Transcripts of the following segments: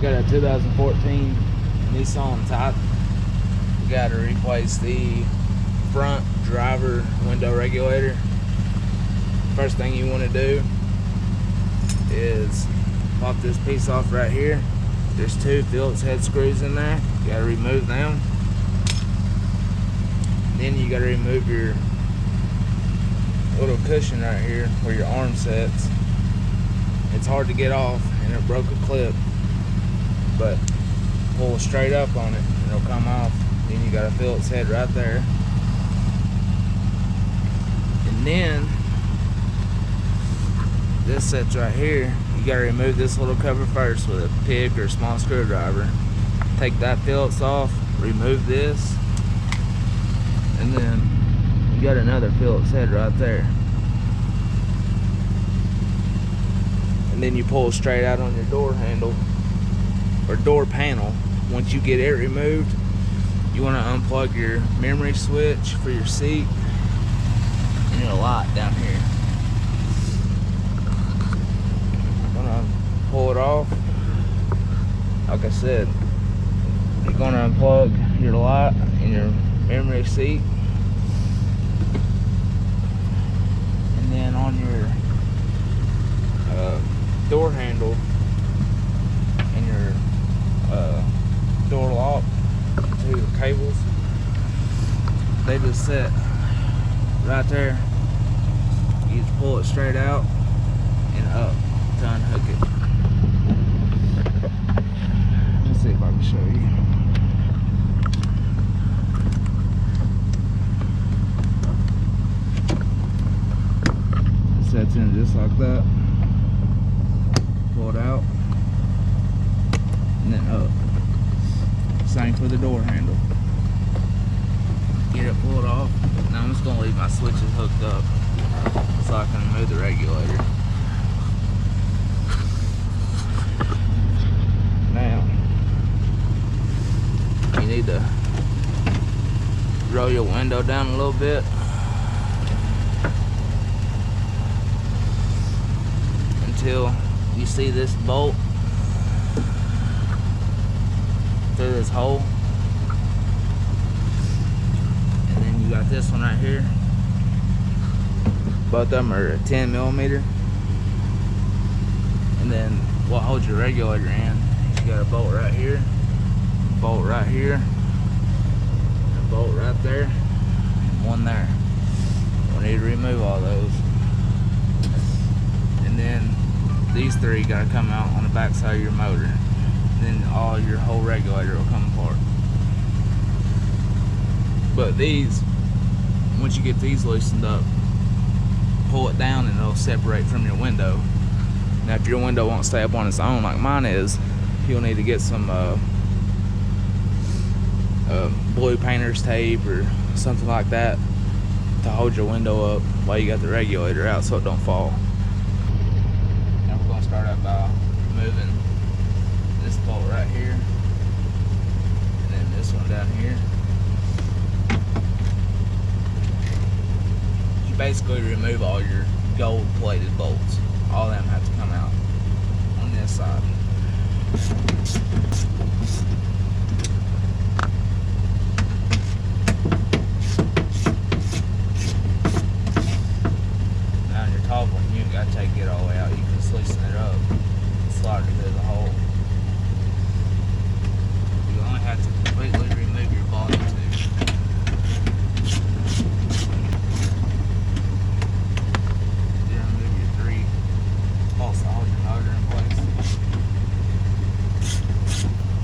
got a 2014 Nissan Type. We got to replace the front driver window regulator. First thing you want to do is pop this piece off right here. There's two Phillips head screws in there. You got to remove them. Then you got to remove your little cushion right here where your arm sets. It's hard to get off and it broke a clip, but pull straight up on it and it'll come off. Then you got a Phillips head right there. And then this sets right here. You got to remove this little cover first with a pick or a small screwdriver. Take that Phillips off, remove this, and then you got another Phillips head right there. And then you pull straight out on your door handle or door panel. Once you get it removed, you want to unplug your memory switch for your seat and your light down here. Gonna pull it off. Like I said, you're gonna unplug your light and your memory seat, and then on your door handle and your door lock, two cables, they just sit right there. You just pull it straight out and up to unhook it. Let's see if I can show you. It sets in just like that. Pull it out and then up. Same for the door handle. Get it pulled off. Now I'm just gonna leave my switches hooked up so I can remove the regulator. Now you need to roll your window down a little bit until you see this bolt through this hole, and then you got this one right here. Both of them are 10mm, and then what holds your regulator in, you got a bolt right here, a bolt right here, a bolt right there, and one there. We need to remove all those, and then these three gotta come out on the back side of your motor. Then your whole regulator will come apart. But these, once you get these loosened up, pull it down and it'll separate from your window. Now if your window won't stay up on its own like mine is, you'll need to get some blue painter's tape or something like that to hold your window up while you got the regulator out so it don't fall. Now we're going to start out by removing this bolt right here, and then this one down here. You basically remove all your gold plated bolts. All of them have to come out on this side. Now on your top one, you ain't got to take it all the way out. You can just loosen it up and slide it through the hole. You only have to completely remove your volume tube. Then remove your three bolts that hold your motor in place.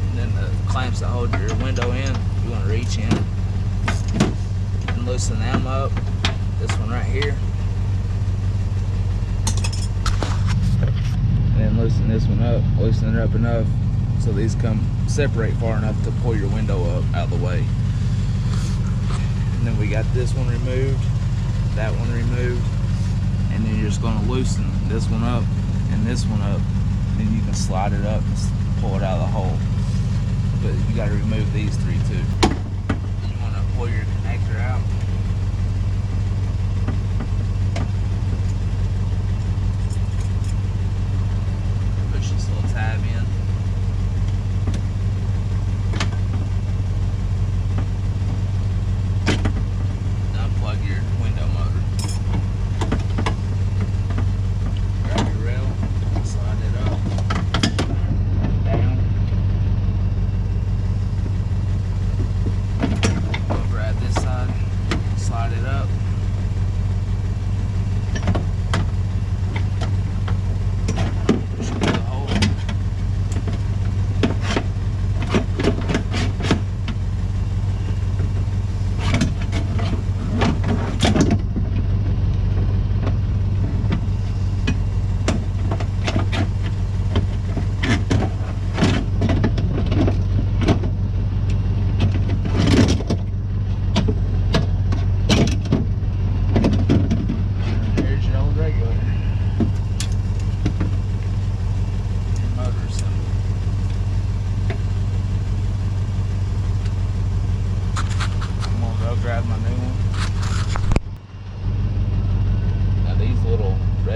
And then the clamps that hold your window in, you want to reach in and loosen them up. This one right here. And then loosen this one up, loosen it up enough so these come separate far enough to pull your window up out of the way. And then we got this one removed, that one removed, and then you're just going to loosen this one up and this one up. Then you can slide it up and pull it out of the hole. But you got to remove these three too. Then you want to pull your connector out. Push this little tab in.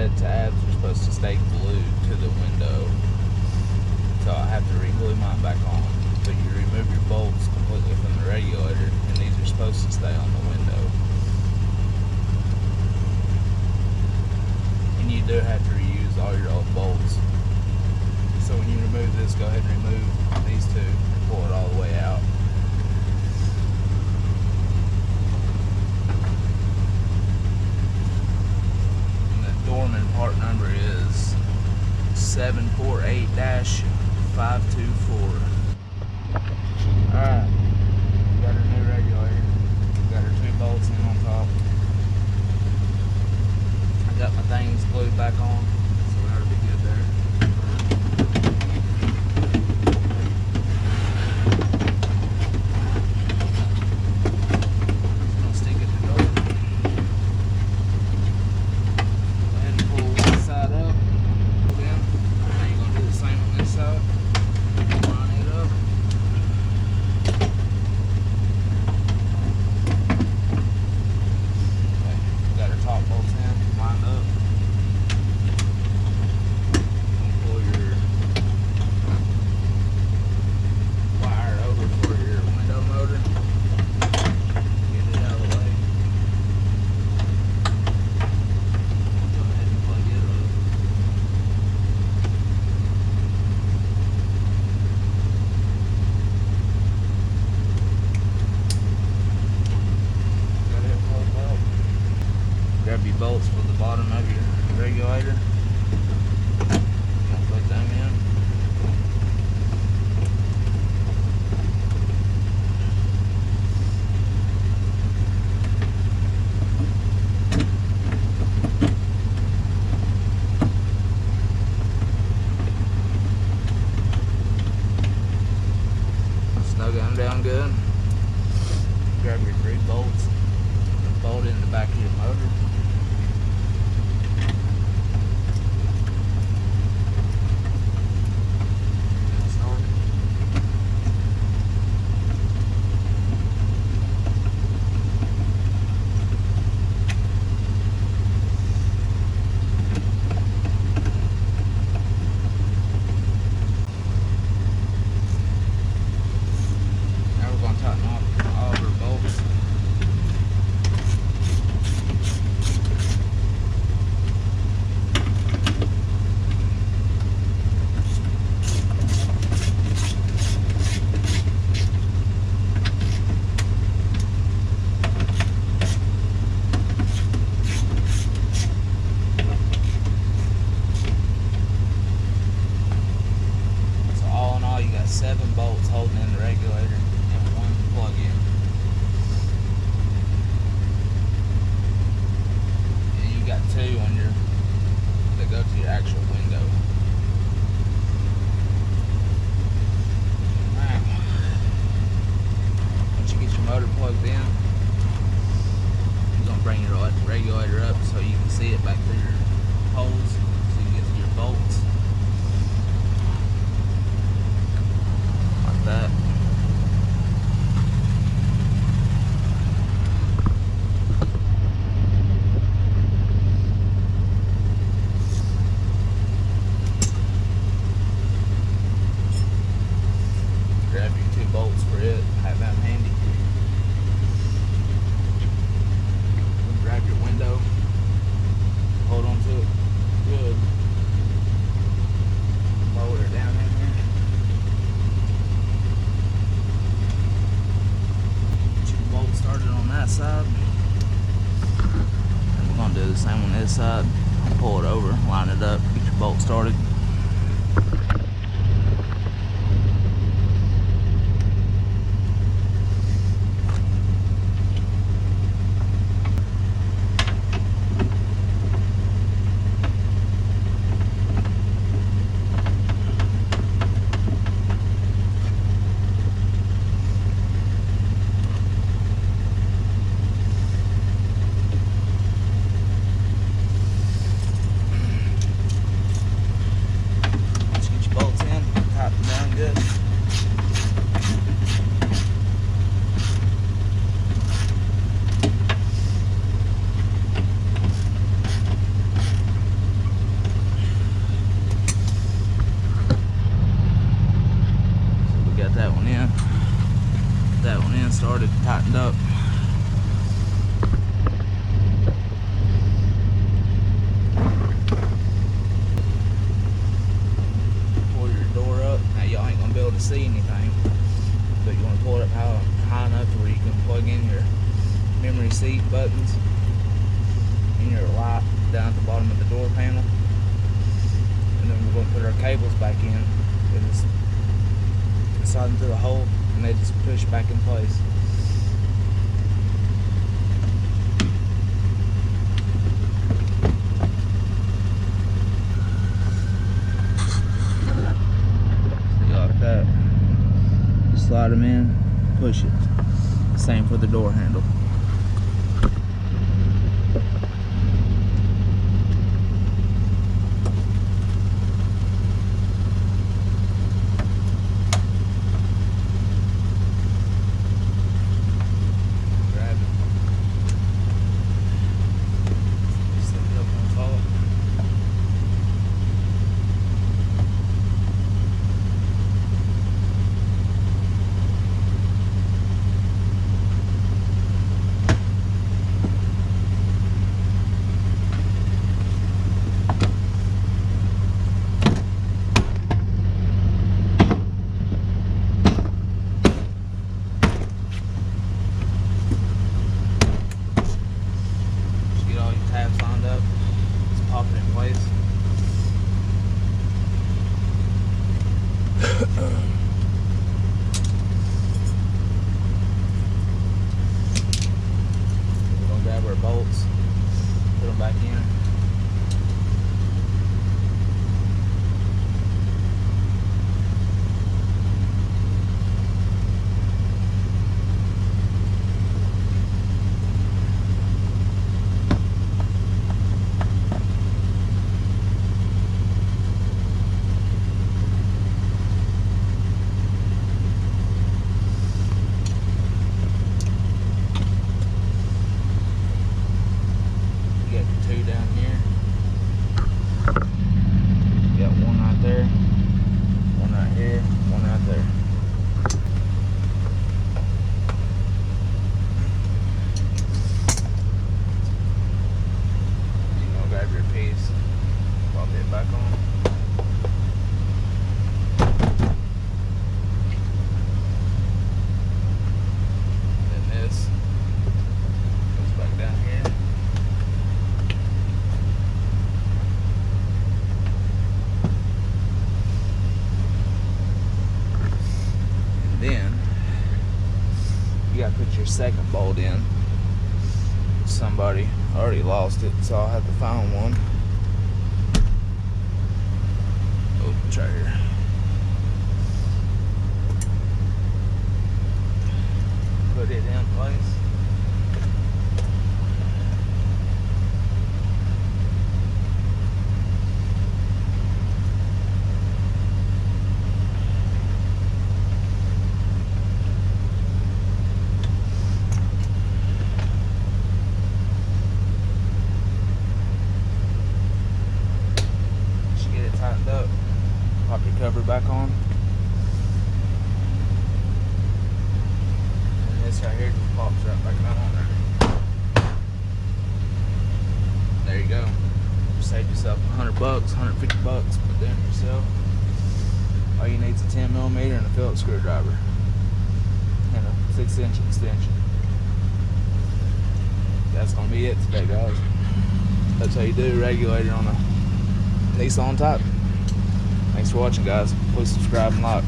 red tabs are supposed to stay glued to the window. So I have to re-glue mine back on. But you remove your bolts completely from the regulator, and these are supposed to stay on the window. And you do have to reuse all your old bolts. So when you remove this, go ahead and remove these two and pull it all the way out. And the Dorman part number is 748-524. Alright, we got our new regulator. We got our 2 bolts in on top. I got my things glued back on, so we ought to be good there. Just gonna stick it in the door. Go ahead and pull one side up, pull in. Now you're gonna do the same on this side. Line it up. Okay, we got our top bolts in, lined up. Pull your wire over for your window motor. Get it out of the way. Go ahead and plug it up. Got it plugged up. Grab your bolts for the bottom of your regulator. Put them in. Snug them down good. Grab your 3 bolts and bolt in the back of your motor. Get it started. Now we're going to tighten off all of our bolts. So all in all, you got 7 bolts holding in the regulator and 1 plug-in. And you got 2 on your that go to your actual window. Now, once you get your motor plugged in, you're gonna bring your regulator up so you can see it back through your holes, so you get to your bolts. Like that. Grab your 2 bolts for it, have them handy. Grab your window, hold on to it good. Lower it down in here. Get your bolt started on that side. And we're gonna do the same on this side. Pull it over, line it up, get your bolt started. seat buttons and your light down at the bottom of the door panel. And then we're going to put our cables back in. They just slide into the hole and they just push back in place. Like that. Just slide them in, push it. Same for the door handle. We're gonna grab our bolts, put them back in. Two down here. Got one right there, one right here, one right there. You gonna grab your piece, pop it back on. Then this goes back down here. Then you gotta put your second bolt in. Somebody already lost it, so I'll have to find one. Oh, it's right here. Put it in place. Tightened up, pop your cover back on, and this right here just pops right back on there. There you go. Save yourself $100, $150, put that in yourself. All you need is a 10mm and a Phillips screwdriver and a 6-inch extension. That's gonna be it today, guys. That's how you do regulator on a Nissan Type. Thanks for watching, guys. Please subscribe and like.